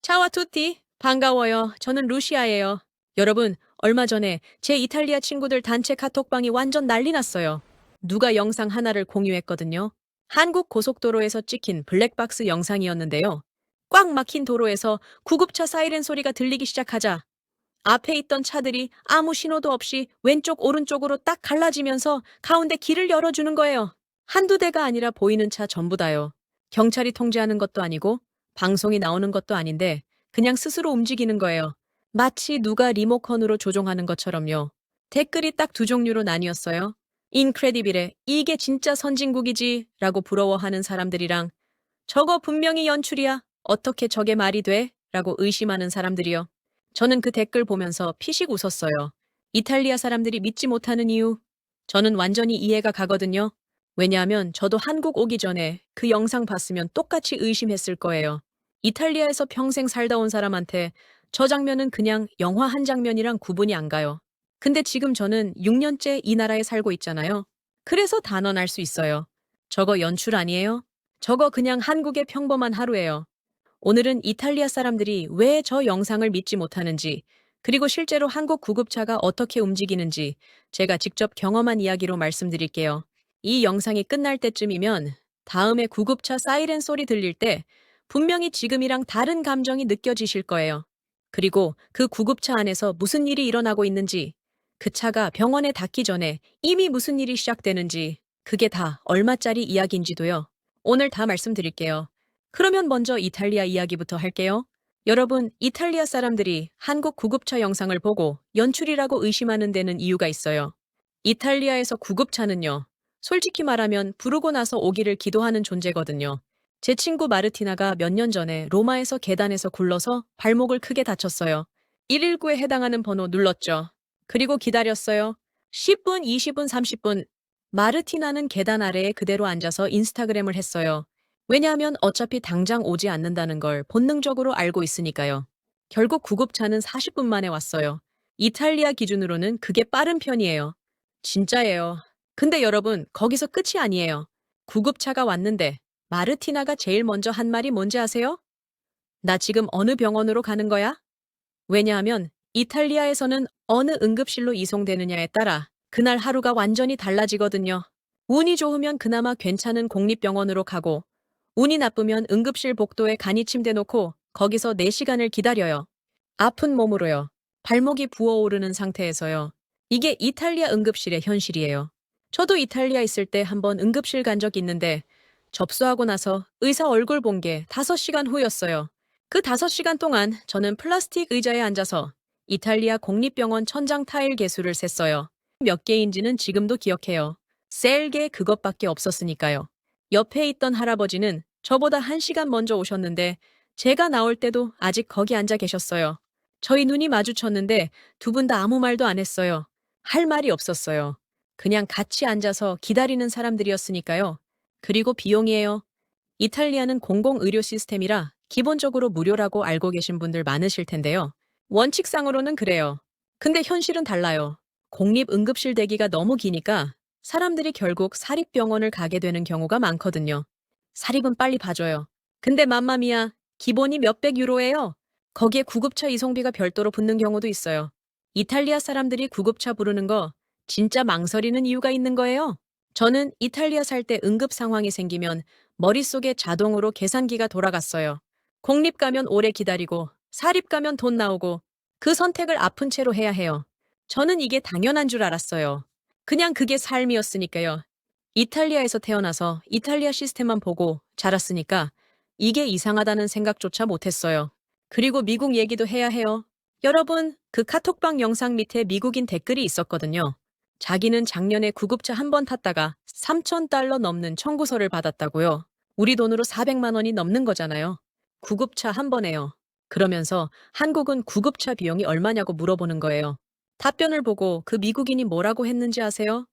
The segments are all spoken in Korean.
차와 투티, 반가워요. 저는 루시아예요. 여러분, 얼마 전에 제 이탈리아 친구들 단체 카톡방이 완전 난리 났어요. 누가 영상 하나를 공유했거든요. 한국 고속도로에서 찍힌 블랙박스 영상이었는데요. 꽉 막힌 도로에서 구급차 사이렌 소리가 들리기 시작하자 앞에 있던 차들이 아무 신호도 없이 왼쪽 오른쪽으로 딱 갈라지면서 가운데 길을 열어주는 거예요. 한두 대가 아니라 보이는 차 전부 다요. 경찰이 통제하는 것도 아니고 방송이 나오는 것도 아닌데 그냥 스스로 움직이는 거예요. 마치 누가 리모컨으로 조종하는 것처럼요. 댓글이 딱 두 종류로 나뉘었어요. 인크레디빌에 이게 진짜 선진국이지 라고 부러워하는 사람들이랑 저거 분명히 연출이야. 어떻게 저게 말이 돼? 라고 의심하는 사람들이요. 저는 그 댓글 보면서 피식 웃었어요. 이탈리아 사람들이 믿지 못하는 이유. 저는 완전히 이해가 가거든요. 왜냐하면 저도 한국 오기 전에 그 영상 봤으면 똑같이 의심했을 거예요. 이탈리아에서 평생 살다 온 사람한테 저 장면은 그냥 영화 한 장면이랑 구분이 안 가요. 근데 지금 저는 6년째 이 나라에 살고 있잖아요. 그래서 단언할 수 있어요. 저거 연출 아니에요? 저거 그냥 한국의 평범한 하루예요. 오늘은 이탈리아 사람들이 왜 저 영상을 믿지 못하는지, 그리고 실제로 한국 구급차가 어떻게 움직이는지 제가 직접 경험한 이야기로 말씀드릴게요. 이 영상이 끝날 때쯤이면 다음에 구급차 사이렌 소리 들릴 때 분명히 지금이랑 다른 감정이 느껴지실 거예요. 그리고 그 구급차 안에서 무슨 일이 일어나고 있는지, 그 차가 병원에 닿기 전에 이미 무슨 일이 시작되는지, 그게 다 얼마짜리 이야기인지도요. 오늘 다 말씀드릴게요. 그러면 먼저 이탈리아 이야기부터 할게요. 여러분, 이탈리아 사람들이 한국 구급차 영상을 보고 연출이라고 의심하는 데는 이유가 있어요. 이탈리아에서 구급차는요, 솔직히 말하면 부르고 나서 오기를 기도하는 존재거든요. 제 친구 마르티나가 몇 년 전에 로마에서 계단에서 굴러서 발목을 크게 다쳤어요. 119에 해당하는 번호 눌렀죠. 그리고 기다렸어요. 10분, 20분, 30분. 마르티나는 계단 아래에 그대로 앉아서 인스타그램을 했어요. 왜냐하면 어차피 당장 오지 않는다는 걸 본능적으로 알고 있으니까요. 결국 구급차는 40분 만에 왔어요. 이탈리아 기준으로는 그게 빠른 편이에요. 진짜예요. 근데 여러분, 거기서 끝이 아니에요. 구급차가 왔는데 마르티나가 제일 먼저 한 말이 뭔지 아세요? 나 지금 어느 병원으로 가는 거야? 왜냐하면 이탈리아에서는 어느 응급실로 이송되느냐에 따라 그날 하루가 완전히 달라지거든요. 운이 좋으면 그나마 괜찮은 공립병원으로 가고, 운이 나쁘면 응급실 복도에 간이 침대 놓고 거기서 4시간을 기다려요. 아픈 몸으로요. 발목이 부어오르는 상태에서요. 이게 이탈리아 응급실의 현실이에요. 저도 이탈리아 있을 때 한번 응급실 간 적 있는데 접수하고 나서 의사 얼굴 본 게 5시간 후였어요. 그 5시간 동안 저는 플라스틱 의자에 앉아서 이탈리아 공립병원 천장 타일 개수를 셌어요. 몇 개인지는 지금도 기억해요. 셀 게 그것밖에 없었으니까요. 옆에 있던 할아버지는 저보다 1시간 먼저 오셨는데 제가 나올 때도 아직 거기 앉아 계셨어요. 저희 눈이 마주쳤는데 두 분 다 아무 말도 안 했어요. 할 말이 없었어요. 그냥 같이 앉아서 기다리는 사람들이었으니까요. 그리고 비용이에요. 이탈리아는 공공의료 시스템이라 기본적으로 무료라고 알고 계신 분들 많으실 텐데요. 원칙상으로는 그래요. 근데 현실은 달라요. 공립응급실 대기가 너무 기니까 사람들이 결국 사립병원을 가게 되는 경우가 많거든요. 사립은 빨리 봐줘요. 근데 맘마미아, 기본이 몇백 유로예요. 거기에 구급차 이송비가 별도로 붙는 경우도 있어요. 이탈리아 사람들이 구급차 부르는 거 진짜 망설이는 이유가 있는 거예요. 저는 이탈리아 살 때 응급 상황이 생기면 머릿속에 자동으로 계산기가 돌아갔어요. 공립 가면 오래 기다리고 사립 가면 돈 나오고 그 선택을 아픈 채로 해야 해요. 저는 이게 당연한 줄 알았어요. 그냥 그게 삶이었으니까요. 이탈리아에서 태어나서 이탈리아 시스템만 보고 자랐으니까 이게 이상하다는 생각조차 못했어요. 그리고 미국 얘기도 해야 해요. 여러분, 그 카톡방 영상 밑에 미국인 댓글이 있었거든요. 자기는 작년에 구급차 한 번 탔다가 3,000달러 넘는 청구서를 받았다고요. 우리 돈으로 400만 원이 넘는 거잖아요. 구급차 한 번에요. 그러면서 한국은 구급차 비용이 얼마냐고 물어보는 거예요. 답변을 보고 그 미국인이 뭐라고 했는지 아세요?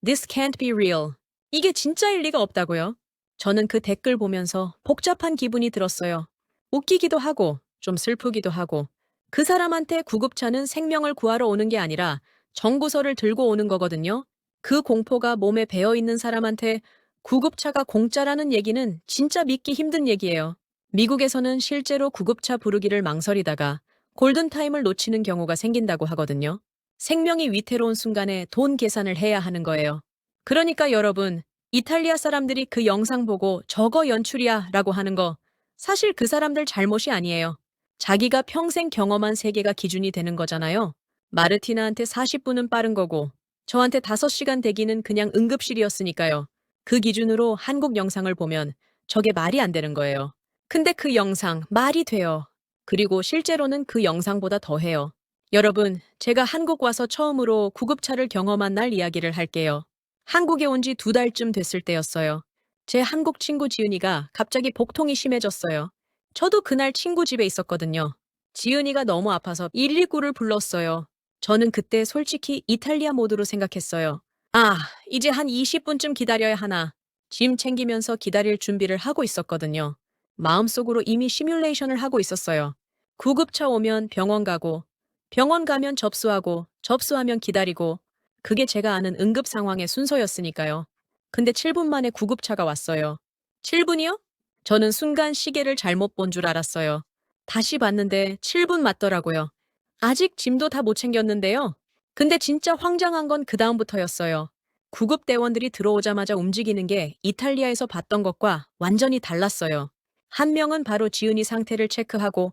This can't be real. 이게 진짜일 리가 없다고요. 저는 그 댓글 보면서 복잡한 기분이 들었어요. 웃기기도 하고 좀 슬프기도 하고, 그 사람한테 구급차는 생명을 구하러 오는 게 아니라 정부서를 들고 오는 거거든요. 그 공포가 몸에 배어 있는 사람한테 구급차가 공짜라는 얘기는 진짜 믿기 힘든 얘기예요. 미국에서는 실제로 구급차 부르기를 망설이다가 골든타임을 놓치는 경우가 생긴다고 하거든요. 생명이 위태로운 순간에 돈 계산을 해야 하는 거예요. 그러니까 여러분, 이탈리아 사람들이 그 영상 보고 저거 연출이야 라고 하는 거 사실 그 사람들 잘못이 아니에요. 자기가 평생 경험한 세계가 기준이 되는 거잖아요. 마르티나한테 40분은 빠른 거고 저한테 5시간 대기는 그냥 응급실이었으니까요. 그 기준으로 한국 영상을 보면 저게 말이 안 되는 거예요. 근데 그 영상 말이 돼요. 그리고 실제로는 그 영상보다 더해요. 여러분, 제가 한국 와서 처음으로 구급차를 경험한 날 이야기를 할게요. 한국에 온 지 2달쯤 됐을 때였어요. 제 한국 친구 지은이가 갑자기 복통이 심해졌어요. 저도 그날 친구 집에 있었거든요. 지은이가 너무 아파서 119를 불렀어요. 저는 그때 솔직히 이탈리아 모드로 생각했어요. 아, 이제 한 20분쯤 기다려야 하나. 짐 챙기면서 기다릴 준비를 하고 있었거든요. 마음속으로 이미 시뮬레이션을 하고 있었어요. 구급차 오면 병원 가고, 병원 가면 접수하고, 접수하면 기다리고, 그게 제가 아는 응급 상황의 순서였으니까요. 근데 7분 만에 구급차가 왔어요. 7분이요? 저는 순간 시계를 잘못 본 줄 알았어요. 다시 봤는데 7분 맞더라고요. 아직 짐도 다 못 챙겼는데요. 근데 진짜 황당한 건 그다음부터였어요. 구급대원들이 들어오자마자 움직이는 게 이탈리아에서 봤던 것과 완전히 달랐어요. 한 명은 바로 지은이 상태를 체크하고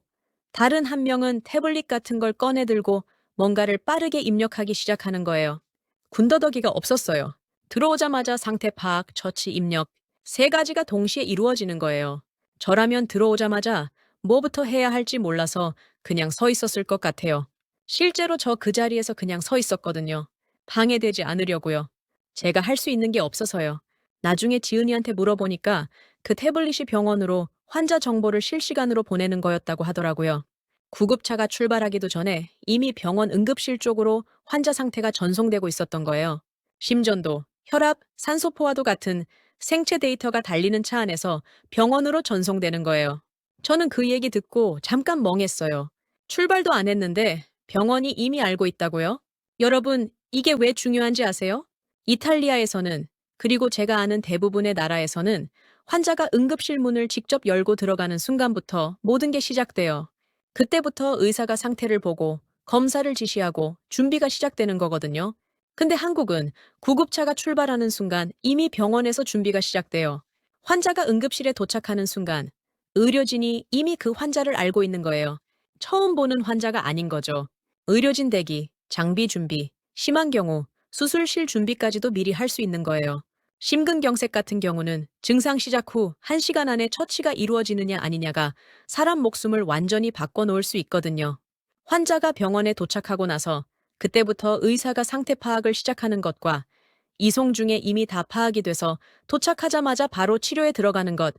다른 한 명은 태블릿 같은 걸 꺼내 들고 뭔가를 빠르게 입력하기 시작하는 거예요. 군더더기가 없었어요. 들어오자마자 상태 파악, 처치 입력, 3가지가 동시에 이루어지는 거예요. 저라면 들어오자마자 뭐부터 해야 할지 몰라서 그냥 서 있었을 것 같아요. 실제로 저 그 자리에서 그냥 서 있었거든요. 방해되지 않으려고요. 제가 할 수 있는 게 없어서요. 나중에 지은이한테 물어보니까 그 태블릿이 병원으로 환자 정보를 실시간으로 보내는 거였다고 하더라고요. 구급차가 출발하기도 전에 이미 병원 응급실 쪽으로 환자 상태가 전송되고 있었던 거예요. 심전도, 혈압, 산소포화도 같은 생체 데이터가 달리는 차 안에서 병원으로 전송되는 거예요. 저는 그 얘기 듣고 잠깐 멍했어요. 출발도 안 했는데 병원이 이미 알고 있다고요? 여러분, 이게 왜 중요한지 아세요? 이탈리아에서는, 그리고 제가 아는 대부분의 나라에서는 환자가 응급실 문을 직접 열고 들어가는 순간부터 모든 게 시작돼요. 그때부터 의사가 상태를 보고 검사를 지시하고 준비가 시작되는 거거든요. 근데 한국은 구급차가 출발하는 순간 이미 병원에서 준비가 시작돼요. 환자가 응급실에 도착하는 순간 의료진이 이미 그 환자를 알고 있는 거예요. 처음 보는 환자가 아닌 거죠. 의료진 대기, 장비 준비, 심한 경우 수술실 준비까지도 미리 할 수 있는 거예요. 심근경색 같은 경우는 증상 시작 후 1시간 안에 처치가 이루어지느냐 아니냐가 사람 목숨을 완전히 바꿔놓을 수 있거든요. 환자가 병원에 도착하고 나서 그때부터 의사가 상태 파악을 시작하는 것과 이송 중에 이미 다 파악이 돼서 도착하자마자 바로 치료에 들어가는 것,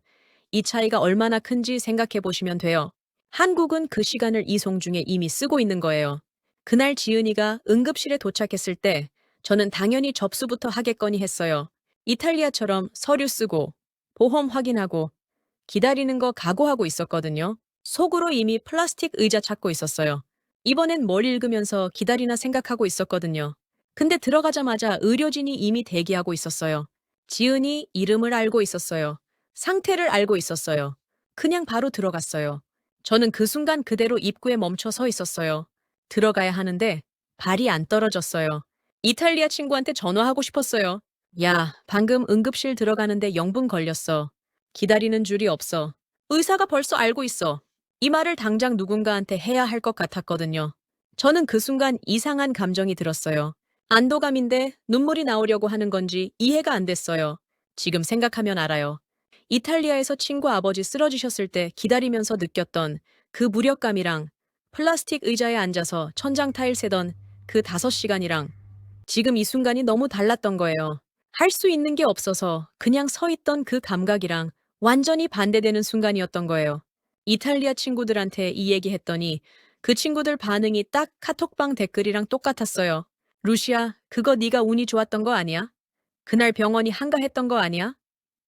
이 차이가 얼마나 큰지 생각해 보시면 돼요. 한국은 그 시간을 이송 중에 이미 쓰고 있는 거예요. 그날 지은이가 응급실에 도착했을 때 저는 당연히 접수부터 하겠거니 했어요. 이탈리아처럼 서류 쓰고 보험 확인하고 기다리는 거 각오하고 있었거든요. 속으로 이미 플라스틱 의자 찾고 있었어요. 이번엔 뭘 읽으면서 기다리나 생각하고 있었거든요. 근데 들어가자마자 의료진이 이미 대기하고 있었어요. 지은이 이름을 알고 있었어요. 상태를 알고 있었어요. 그냥 바로 들어갔어요. 저는 그 순간 그대로 입구에 멈춰 서 있었어요. 들어가야 하는데 발이 안 떨어졌어요. 이탈리아 친구한테 전화하고 싶었어요. 야, 방금 응급실 들어가는데 0분 걸렸어. 기다리는 줄이 없어. 의사가 벌써 알고 있어. 이 말을 당장 누군가한테 해야 할 것 같았거든요. 저는 그 순간 이상한 감정이 들었어요. 안도감인데 눈물이 나오려고 하는 건지 이해가 안 됐어요. 지금 생각하면 알아요. 이탈리아에서 친구 아버지 쓰러지셨을 때 기다리면서 느꼈던 그 무력감이랑 플라스틱 의자에 앉아서 천장 타일 세던 그 5시간이랑 지금 이 순간이 너무 달랐던 거예요. 할 수 있는 게 없어서 그냥 서 있던 그 감각이랑 완전히 반대되는 순간이었던 거예요. 이탈리아 친구들한테 이 얘기 했더니 그 친구들 반응이 딱 카톡방 댓글이랑 똑같았어요. 루시아, 그거 네가 운이 좋았던 거 아니야? 그날 병원이 한가했던 거 아니야?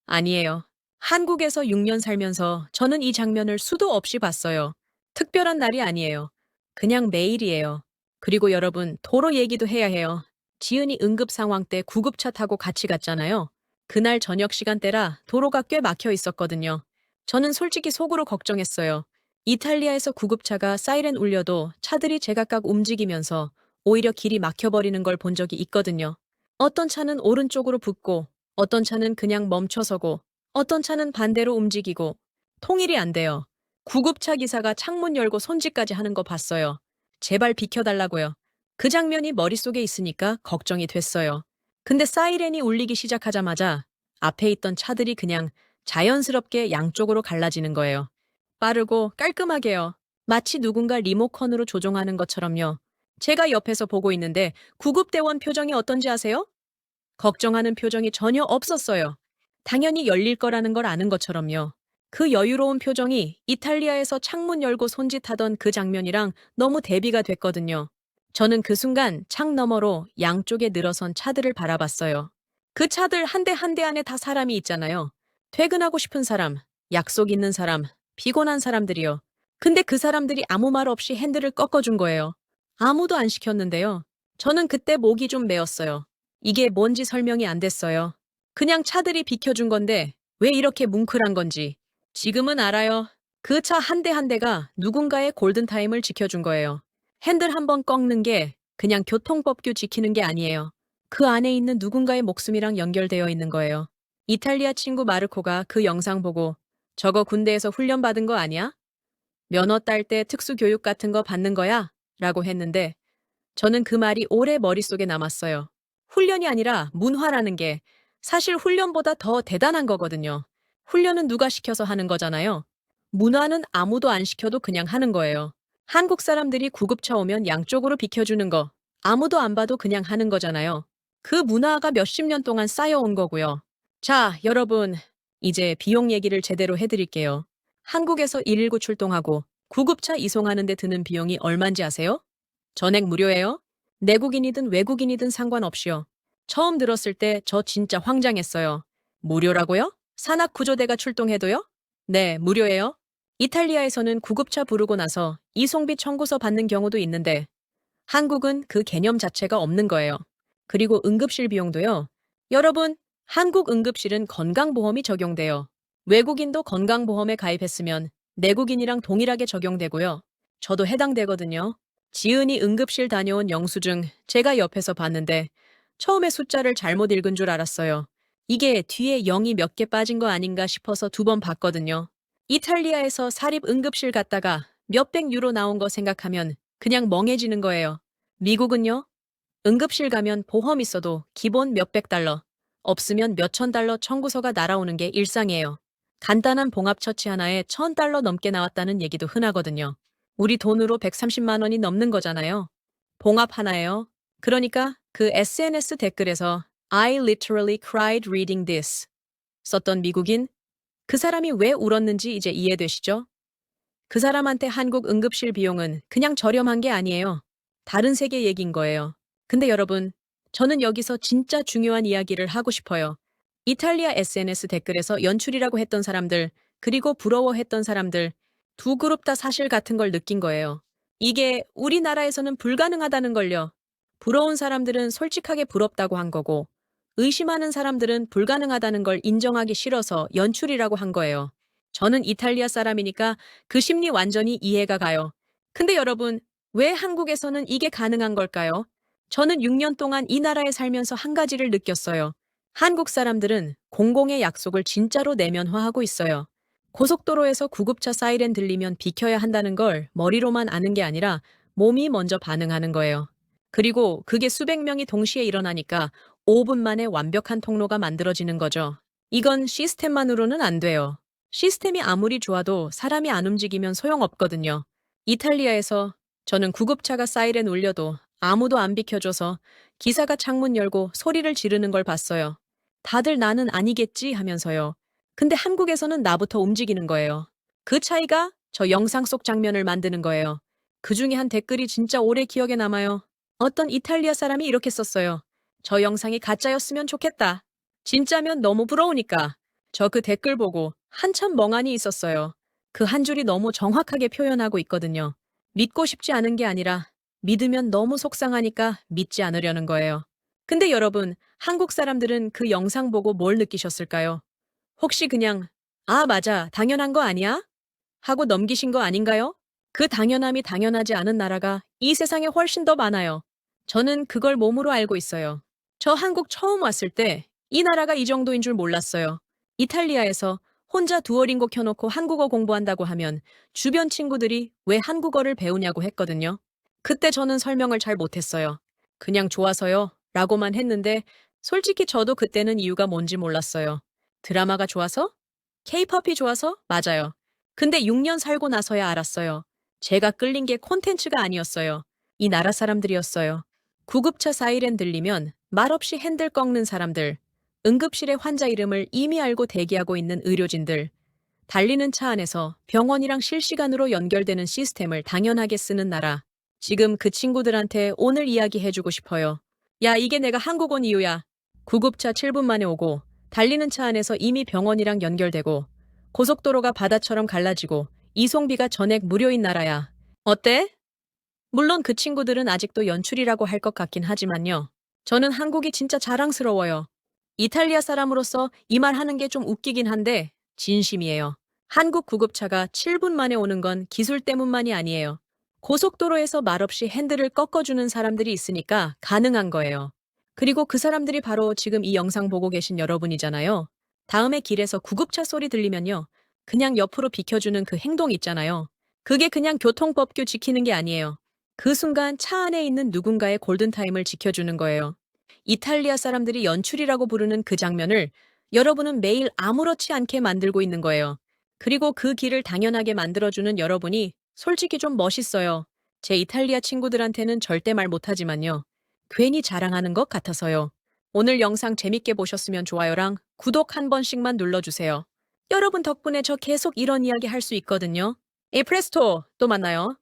아니에요. 한국에서 6년 살면서 저는 이 장면을 수도 없이 봤어요. 특별한 날이 아니에요. 그냥 매일이에요. 그리고 여러분, 도로 얘기도 해야 해요. 지은이 응급 상황 때 구급차 타고 같이 갔잖아요. 그날 저녁 시간대라 도로가 꽤 막혀 있었거든요. 저는 솔직히 속으로 걱정했어요. 이탈리아에서 구급차가 사이렌 울려도 차들이 제각각 움직이면서 오히려 길이 막혀버리는 걸 본 적이 있거든요. 어떤 차는 오른쪽으로 붙고, 어떤 차는 그냥 멈춰서고, 어떤 차는 반대로 움직이고, 통일이 안 돼요. 구급차 기사가 창문 열고 손짓까지 하는 거 봤어요. 제발 비켜달라고요. 그 장면이 머릿속에 있으니까 걱정이 됐어요. 근데 사이렌이 울리기 시작하자마자 앞에 있던 차들이 그냥 자연스럽게 양쪽으로 갈라지는 거예요. 빠르고 깔끔하게요. 마치 누군가 리모컨으로 조종하는 것처럼요. 제가 옆에서 보고 있는데 구급대원 표정이 어떤지 아세요? 걱정하는 표정이 전혀 없었어요. 당연히 열릴 거라는 걸 아는 것처럼요. 그 여유로운 표정이 이탈리아에서 창문 열고 손짓하던 그 장면이랑 너무 대비가 됐거든요. 저는 그 순간 창 너머로 양쪽에 늘어선 차들을 바라봤어요. 그 차들 한 대 한 대 안에 다 사람이 있잖아요. 퇴근하고 싶은 사람, 약속 있는 사람, 피곤한 사람들이요. 근데 그 사람들이 아무 말 없이 핸들을 꺾어준 거예요. 아무도 안 시켰는데요. 저는 그때 목이 좀 메었어요. 이게 뭔지 설명이 안 됐어요. 그냥 차들이 비켜준 건데 왜 이렇게 뭉클한 건지. 지금은 알아요. 그 차 한 대 한 대가 누군가의 골든타임을 지켜준 거예요. 핸들 한 번 꺾는 게 그냥 교통법규 지키는 게 아니에요. 그 안에 있는 누군가의 목숨이랑 연결되어 있는 거예요. 이탈리아 친구 마르코가 그 영상 보고 저거 군대에서 훈련 받은 거 아니야? 면허 딸 때 특수교육 같은 거 받는 거야? 라고 했는데 저는 그 말이 오래 머릿속에 남았어요. 훈련이 아니라 문화라는 게 사실 훈련보다 더 대단한 거거든요. 훈련은 누가 시켜서 하는 거잖아요. 문화는 아무도 안 시켜도 그냥 하는 거예요. 한국 사람들이 구급차 오면 양쪽으로 비켜주는 거 아무도 안 봐도 그냥 하는 거잖아요. 그 문화가 몇십 년 동안 쌓여온 거고요. 자, 여러분, 이제 비용 얘기를 제대로 해드릴게요. 한국에서 119 출동하고 구급차 이송하는 데 드는 비용이 얼만지 아세요? 전액 무료예요? 내국인이든 외국인이든 상관없이요. 처음 들었을 때 저 진짜 황당했어요. 무료라고요? 산악구조대가 출동해도요? 네, 무료예요. 이탈리아에서는 구급차 부르고 나서 이송비 청구서 받는 경우도 있는데 한국은 그 개념 자체가 없는 거예요. 그리고 응급실 비용도요. 여러분, 한국 응급실은 건강보험이 적용돼요. 외국인도 건강보험에 가입했으면 내국인이랑 동일하게 적용되고요. 저도 해당되거든요. 지은이 응급실 다녀온 영수증 제가 옆에서 봤는데 처음에 숫자를 잘못 읽은 줄 알았어요. 이게 뒤에 0이 몇 개 빠진 거 아닌가 싶어서 두 번 봤거든요. 이탈리아에서 사립 응급실 갔다가 몇백 유로 나온 거 생각하면 그냥 멍해지는 거예요. 미국은요? 응급실 가면 보험 있어도 기본 몇백 달러, 없으면 몇천 달러 청구서가 날아오는 게 일상이에요. 간단한 봉합처치 하나에 1,000달러 넘게 나왔다는 얘기도 흔하거든요. 우리 돈으로 130만 원이 넘는 거잖아요. 봉합 하나예요. 그러니까 그 SNS 댓글에서 I literally cried reading this 썼던 미국인, 그 사람이 왜 울었는지 이제 이해되시죠? 그 사람한테 한국 응급실 비용은 그냥 저렴한 게 아니에요. 다른 세계 얘기인 거예요. 근데 여러분, 저는 여기서 진짜 중요한 이야기를 하고 싶어요. 이탈리아 SNS 댓글에서 연출이라고 했던 사람들, 그리고 부러워했던 사람들, 두 그룹 다 사실 같은 걸 느낀 거예요. 이게 우리나라에서는 불가능하다는 걸요. 부러운 사람들은 솔직하게 부럽다고 한 거고, 의심하는 사람들은 불가능하다는 걸 인정하기 싫어서 연출이라고 한 거예요. 저는 이탈리아 사람이니까 그 심리 완전히 이해가 가요. 근데 여러분, 왜 한국에서는 이게 가능한 걸까요? 저는 6년 동안 이 나라에 살면서 한 가지를 느꼈어요. 한국 사람들은 공공의 약속을 진짜로 내면화하고 있어요. 고속도로에서 구급차 사이렌 들리면 비켜야 한다는 걸 머리로만 아는 게 아니라 몸이 먼저 반응하는 거예요. 그리고 그게 수백 명이 동시에 일어나니까 5분 만에 완벽한 통로가 만들어지는 거죠. 이건 시스템만으로는 안 돼요. 시스템이 아무리 좋아도 사람이 안 움직이면 소용없거든요. 이탈리아에서 저는 구급차가 사이렌 울려도 아무도 안 비켜줘서 기사가 창문 열고 소리를 지르는 걸 봤어요. 다들 나는 아니겠지 하면서요. 근데 한국에서는 나부터 움직이는 거예요. 그 차이가 저 영상 속 장면을 만드는 거예요. 그 중에 한 댓글이 진짜 오래 기억에 남아요. 어떤 이탈리아 사람이 이렇게 썼어요. 저 영상이 가짜였으면 좋겠다. 진짜면 너무 부러우니까. 저 그 댓글 보고 한참 멍하니 있었어요. 그 한 줄이 너무 정확하게 표현하고 있거든요. 믿고 싶지 않은 게 아니라 믿으면 너무 속상하니까 믿지 않으려는 거예요. 근데 여러분, 한국 사람들은 그 영상 보고 뭘 느끼셨을까요? 혹시 그냥 아, 맞아. 당연한 거 아니야? 하고 넘기신 거 아닌가요? 그 당연함이 당연하지 않은 나라가 이 세상에 훨씬 더 많아요. 저는 그걸 몸으로 알고 있어요. 저 한국 처음 왔을 때 이 나라가 이 정도인 줄 몰랐어요. 이탈리아에서 혼자 두오링고 켜놓고 한국어 공부한다고 하면 주변 친구들이 왜 한국어를 배우냐고 했거든요. 그때 저는 설명을 잘 못했어요. 그냥 좋아서요. 라고만 했는데 솔직히 저도 그때는 이유가 뭔지 몰랐어요. 드라마가 좋아서? 케이팝이 좋아서? 맞아요. 근데 6년 살고 나서야 알았어요. 제가 끌린 게 콘텐츠가 아니었어요. 이 나라 사람들이었어요. 구급차 사이렌 들리면 말없이 핸들 꺾는 사람들, 응급실의 환자 이름을 이미 알고 대기하고 있는 의료진들, 달리는 차 안에서 병원이랑 실시간으로 연결되는 시스템을 당연하게 쓰는 나라. 지금 그 친구들한테 오늘 이야기해주고 싶어요. 야, 이게 내가 한국 온 이유야. 구급차 7분 만에 오고, 달리는 차 안에서 이미 병원이랑 연결되고, 고속도로가 바다처럼 갈라지고, 이송비가 전액 무료인 나라야. 어때? 물론 그 친구들은 아직도 연출이라고 할 것 같긴 하지만요. 저는 한국이 진짜 자랑스러워요. 이탈리아 사람으로서 이 말 하는 게 좀 웃기긴 한데, 진심이에요. 한국 구급차가 7분 만에 오는 건 기술 때문만이 아니에요. 고속도로에서 말없이 핸들을 꺾어주는 사람들이 있으니까 가능한 거예요. 그리고 그 사람들이 바로 지금 이 영상 보고 계신 여러분이잖아요. 다음에 길에서 구급차 소리 들리면요. 그냥 옆으로 비켜주는 그 행동 있잖아요. 그게 그냥 교통법규 지키는 게 아니에요. 그 순간 차 안에 있는 누군가의 골든타임을 지켜주는 거예요. 이탈리아 사람들이 연출이라고 부르는 그 장면을 여러분은 매일 아무렇지 않게 만들고 있는 거예요. 그리고 그 길을 당연하게 만들어주는 여러분이 솔직히 좀 멋있어요. 제 이탈리아 친구들한테는 절대 말 못하지만요. 괜히 자랑하는 것 같아서요. 오늘 영상 재밌게 보셨으면 좋아요랑 구독 한 번씩만 눌러주세요. 여러분 덕분에 저 계속 이런 이야기 할 수 있거든요. 에프레스토 또 만나요.